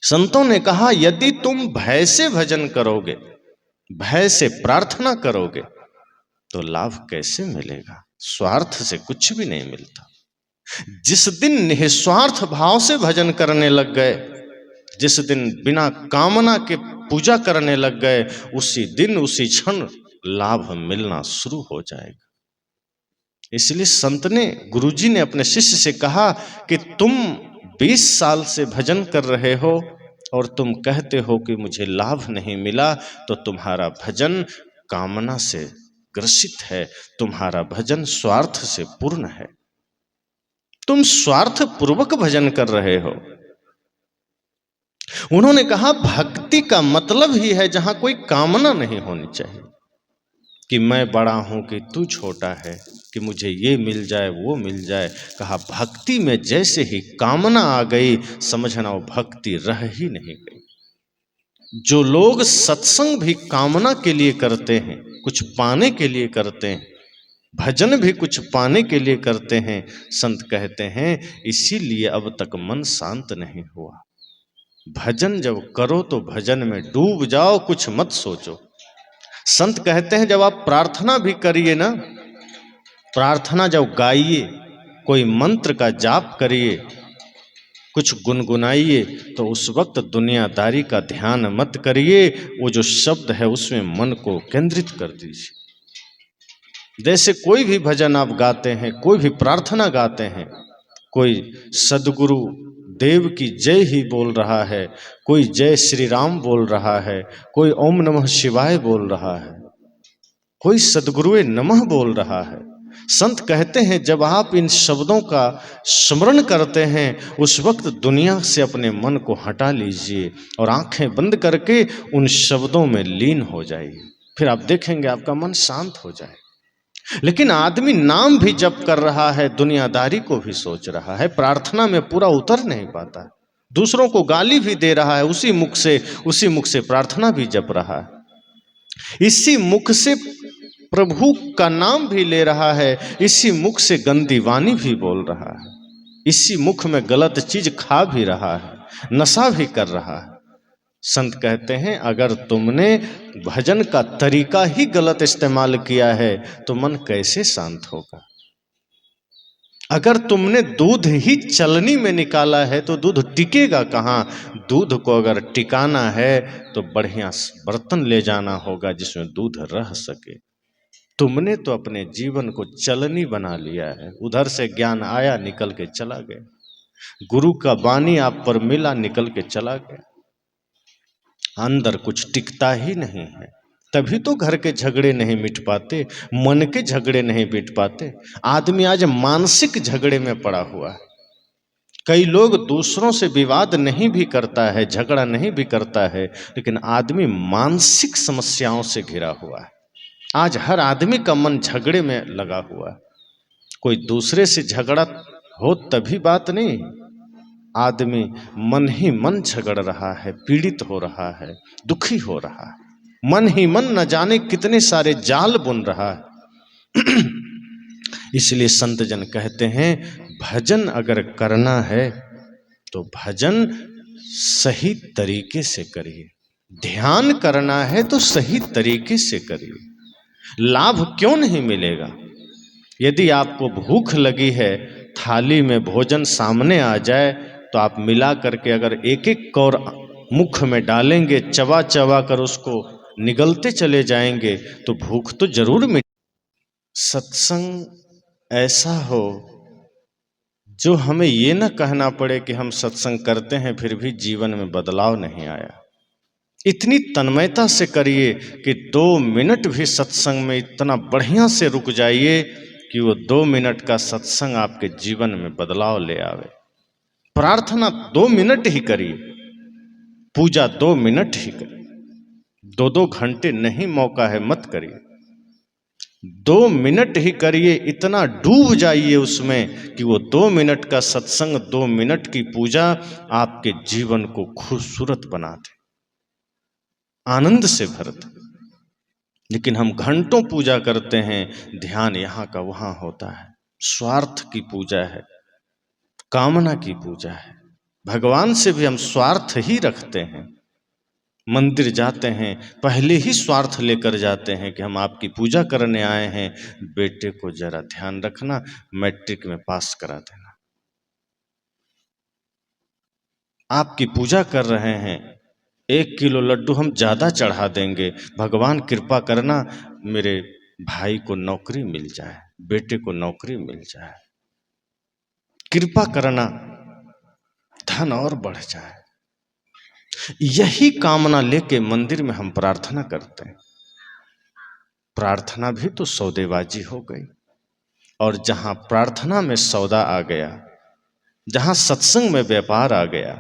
संतों ने कहा यदि तुम भय से भजन करोगे, भय से प्रार्थना करोगे, तो लाभ कैसे मिलेगा? स्वार्थ से कुछ भी नहीं मिलता। जिस दिन निस्वार्थ भाव से भजन करने लग गए, जिस दिन बिना कामना के पूजा करने लग गए, उसी दिन उसी क्षण लाभ मिलना शुरू हो जाएगा। इसलिए संत ने, गुरुजी ने अपने शिष्य से कहा कि तुम 20 साल से भजन कर रहे हो और तुम कहते हो कि मुझे लाभ नहीं मिला, तो तुम्हारा भजन कामना से ग्रसित है, तुम्हारा भजन स्वार्थ से पूर्ण है, तुम स्वार्थ पूर्वक भजन कर रहे हो। उन्होंने कहा भक्ति का मतलब ही है जहां कोई कामना नहीं होनी चाहिए कि मैं बड़ा हूं कि तू छोटा है, कि मुझे ये मिल जाए वो मिल जाए। कहा भक्ति में जैसे ही कामना आ गई, समझना वो भक्ति रह ही नहीं गई। जो लोग सत्संग भी कामना के लिए करते हैं, कुछ पाने के लिए करते हैं, भजन भी कुछ पाने के लिए करते हैं, संत कहते हैं इसीलिए अब तक मन शांत नहीं हुआ। भजन जब करो तो भजन में डूब जाओ, कुछ मत सोचो। संत कहते हैं जब आप प्रार्थना भी करिए ना, प्रार्थना जब गाइए, कोई मंत्र का जाप करिए, कुछ गुनगुनाइए, तो उस वक्त दुनियादारी का ध्यान मत करिए, वो जो शब्द है उसमें मन को केंद्रित कर दीजिए। जैसे कोई भी भजन आप गाते हैं, कोई भी प्रार्थना गाते हैं, कोई सदगुरु देव की जय ही बोल रहा है, कोई जय श्री राम बोल रहा है, कोई ओम नमः शिवाय बोल रहा है, कोई सदगुरुए नमः बोल रहा है। संत कहते हैं जब आप इन शब्दों का स्मरण करते हैं, उस वक्त दुनिया से अपने मन को हटा लीजिए और आंखें बंद करके उन शब्दों में लीन हो जाइए, फिर आप देखेंगे आपका मन शांत हो जाए। लेकिन आदमी नाम भी जप कर रहा है, दुनियादारी को भी सोच रहा है, प्रार्थना में पूरा उतर नहीं पाता, दूसरों को गाली भी दे रहा है, उसी मुख से प्रार्थना भी जप रहा है, इसी मुख से प्रभु का नाम भी ले रहा है, इसी मुख से गंदी वाणी भी बोल रहा है, इसी मुख में गलत चीज खा भी रहा है, नशा भी कर रहा है। संत कहते हैं अगर तुमने भजन का तरीका ही गलत इस्तेमाल किया है तो मन कैसे शांत होगा? अगर तुमने दूध ही चलनी में निकाला है तो दूध टिकेगा कहाँ? दूध को अगर टिकाना है तो बढ़िया बर्तन ले जाना होगा जिसमें दूध रह सके। तुमने तो अपने जीवन को चलनी बना लिया है, उधर से ज्ञान आया निकल के चला गया, गुरु का वाणी आप पर मिला निकल के चला गया, अंदर कुछ टिकता ही नहीं है। तभी तो घर के झगड़े नहीं मिट पाते, मन के झगड़े नहीं मिट पाते। आदमी आज मानसिक झगड़े में पड़ा हुआ है। कई लोग दूसरों से विवाद नहीं भी करता है, झगड़ा नहीं भी करता है, लेकिन आदमी मानसिक समस्याओं से घिरा हुआ है। आज हर आदमी का मन झगड़े में लगा हुआ है। कोई दूसरे से झगड़ा हो तभी बात नहीं, आदमी मन ही मन झगड़ रहा है, पीड़ित हो रहा है, दुखी हो रहा है, मन ही मन न जाने कितने सारे जाल बुन रहा है। इसलिए संत जन कहते हैं भजन अगर करना है तो भजन सही तरीके से करिए, ध्यान करना है तो सही तरीके से करिए। लाभ क्यों नहीं मिलेगा? यदि आपको भूख लगी है, थाली में भोजन सामने आ जाए तो आप मिला करके अगर एक एक कौर मुख में डालेंगे, चबा चबा कर उसको निगलते चले जाएंगे तो भूख तो जरूर मिटे। सत्संग ऐसा हो जो हमें ये न कहना पड़े कि हम सत्संग करते हैं फिर भी जीवन में बदलाव नहीं आया। इतनी तन्मयता से करिए कि 2 मिनट भी सत्संग में इतना बढ़िया से रुक जाइए कि वो 2 मिनट का सत्संग आपके जीवन में बदलाव ले आवे। प्रार्थना 2 मिनट ही करिए, पूजा 2 मिनट ही करिए, 2-2 घंटे नहीं, मौका है मत करिए, 2 मिनट ही करिए। इतना डूब जाइए उसमें कि वो 2 मिनट का सत्संग, 2 मिनट की पूजा आपके जीवन को खूबसूरत बना दे, आनंद से भर दे। लेकिन हम घंटों पूजा करते हैं, ध्यान यहाँ का वहाँ होता है, स्वार्थ की पूजा है, कामना की पूजा है, भगवान से भी हम स्वार्थ ही रखते हैं। मंदिर जाते हैं पहले ही स्वार्थ लेकर जाते हैं कि हम आपकी पूजा करने आए हैं, बेटे को जरा ध्यान रखना, मैट्रिक में पास करा देना। आपकी पूजा कर रहे हैं, 1 किलो लड्डू हम ज्यादा चढ़ा देंगे, भगवान कृपा करना मेरे भाई को नौकरी मिल जाए, बेटे को नौकरी मिल जाए, कृपा करना धन और बढ़ जाए। यही कामना लेके मंदिर में हम प्रार्थना करते हैं। प्रार्थना भी तो सौदेबाजी हो गई। और जहां प्रार्थना में सौदा आ गया, जहां सत्संग में व्यापार आ गया,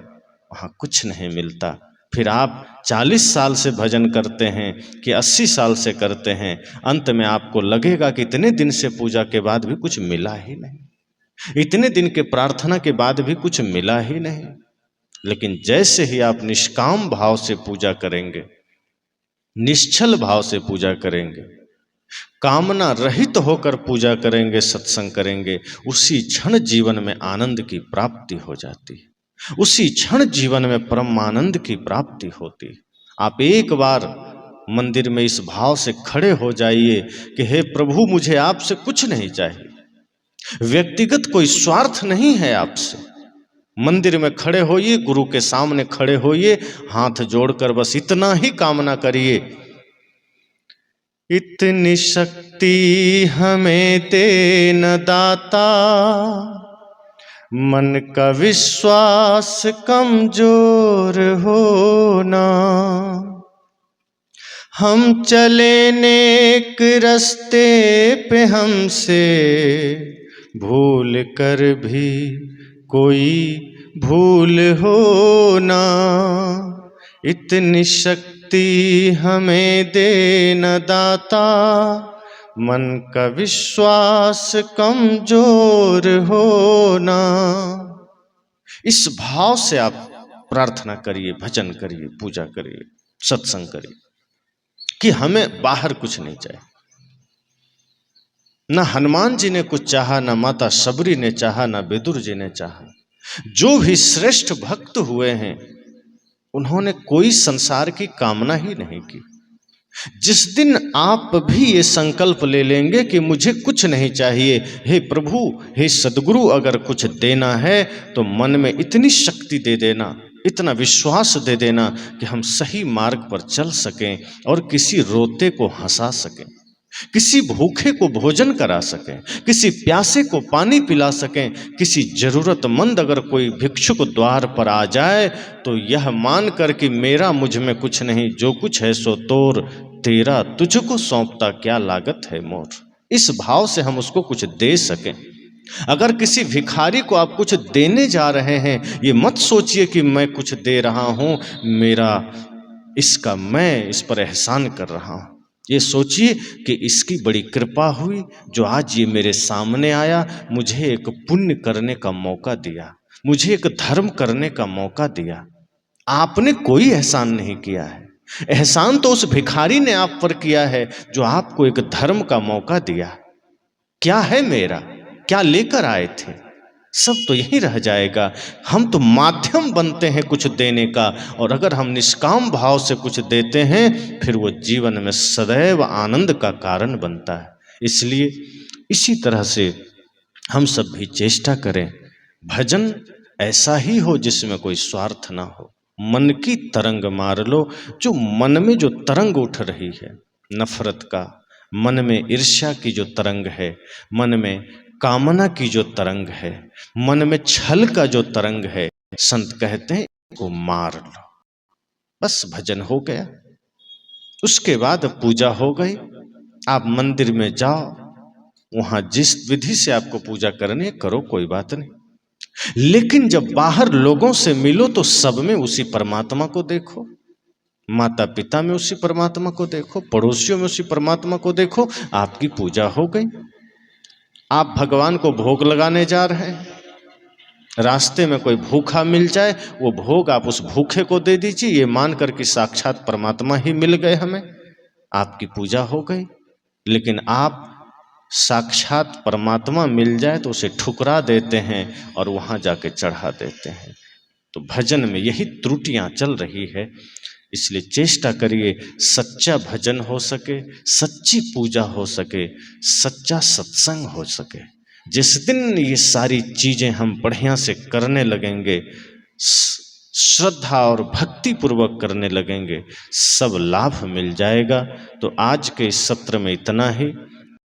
वहां कुछ नहीं मिलता। फिर आप 40 साल से भजन करते हैं कि 80 साल से करते हैं, अंत में आपको लगेगा कि इतने दिन से पूजा के बाद भी कुछ मिला ही नहीं, इतने दिन के प्रार्थना के बाद भी कुछ मिला ही नहीं। लेकिन जैसे ही आप निष्काम भाव से पूजा करेंगे, निश्चल भाव से पूजा करेंगे, कामना रहित होकर पूजा करेंगे, सत्संग करेंगे, उसी क्षण जीवन में आनंद की प्राप्ति हो जाती है, उसी क्षण जीवन में परम आनंद की प्राप्ति होती है। आप एक बार मंदिर में इस भाव से खड़े हो जाइए कि हे प्रभु, मुझे आपसे कुछ नहीं चाहिए, व्यक्तिगत कोई स्वार्थ नहीं है आपसे। मंदिर में खड़े होइए, गुरु के सामने खड़े होइए, हाथ जोड़कर बस इतना ही कामना करिए, इतनी शक्ति हमें दे न दाता, मन का विश्वास कमजोर होना, हम चले नेक रास्ते पे हमसे भूल कर भी कोई भूल हो ना, इतनी शक्ति हमें दे न दाता, मन का विश्वास कमजोर हो ना। इस भाव से आप प्रार्थना करिए, भजन करिए, पूजा करिए, सत्संग करिए कि हमें बाहर कुछ नहीं चाहिए। ना हनुमान जी ने कुछ चाहा, ना माता सबरी ने चाहा, ना विदुर जी ने चाहा। जो भी श्रेष्ठ भक्त हुए हैं, उन्होंने कोई संसार की कामना ही नहीं की। जिस दिन आप भी ये संकल्प ले लेंगे कि मुझे कुछ नहीं चाहिए, हे प्रभु, हे सदगुरु, अगर कुछ देना है तो मन में इतनी शक्ति दे देना, इतना विश्वास दे देना कि हम सही मार्ग पर चल सकें और किसी रोते को हंसा सकें, किसी भूखे को भोजन करा सकें, किसी प्यासे को पानी पिला सकें, किसी जरूरतमंद अगर कोई भिक्षुक द्वार पर आ जाए तो यह मानकर कि मेरा मुझ में कुछ नहीं, जो कुछ है सो तोर, तेरा तुझको सौंपता क्या लागत है मोर। इस भाव से हम उसको कुछ दे सकें। अगर किसी भिखारी को आप कुछ देने जा रहे हैं, ये मत सोचिए कि मैं कुछ दे रहा हूं, मेरा इसका मैं इस पर एहसान कर रहा हूं। ये सोचिए कि इसकी बड़ी कृपा हुई जो आज ये मेरे सामने आया, मुझे एक पुण्य करने का मौका दिया, मुझे एक धर्म करने का मौका दिया। आपने कोई एहसान नहीं किया है, एहसान तो उस भिखारी ने आप पर किया है जो आपको एक धर्म का मौका दिया। क्या है मेरा, क्या लेकर आए थे, सब तो यही रह जाएगा। हम तो माध्यम बनते हैं कुछ देने का, और अगर हम निष्काम भाव से कुछ देते हैं फिर वो जीवन में सदैव आनंद का कारण बनता है। इसलिए इसी तरह से हम सब भी चेष्टा करें, भजन ऐसा ही हो जिसमें कोई स्वार्थ ना हो। मन की तरंग मार लो, जो मन में जो तरंग उठ रही है नफरत का, मन में ईर्ष्या की जो तरंग है, मन में कामना की जो तरंग है, मन में छल का जो तरंग है, संत कहते हैं को मार लो, बस भजन हो गया। उसके बाद पूजा हो गई। आप मंदिर में जाओ, वहां जिस विधि से आपको पूजा करनी है करो, कोई बात नहीं। लेकिन जब बाहर लोगों से मिलो तो सब में उसी परमात्मा को देखो, माता पिता में उसी परमात्मा को देखो, पड़ोसियों में उसी परमात्मा को देखो। आपकी पूजा हो गई। आप भगवान को भोग लगाने जा रहे हैं, रास्ते में कोई भूखा मिल जाए, वो भोग आप उस भूखे को दे दीजिए, ये मानकर कि साक्षात परमात्मा ही मिल गए हमें, आपकी पूजा हो गई। लेकिन आप साक्षात परमात्मा मिल जाए तो उसे ठुकरा देते हैं और वहां जाके चढ़ा देते हैं। तो भजन में यही त्रुटियां चल रही है। इसलिए चेष्टा करिए सच्चा भजन हो सके, सच्ची पूजा हो सके, सच्चा सत्संग हो सके। जिस दिन ये सारी चीजें हम बढ़िया से करने लगेंगे, श्रद्धा और भक्ति पूर्वक करने लगेंगे, सब लाभ मिल जाएगा। तो आज के इस सत्र में इतना ही।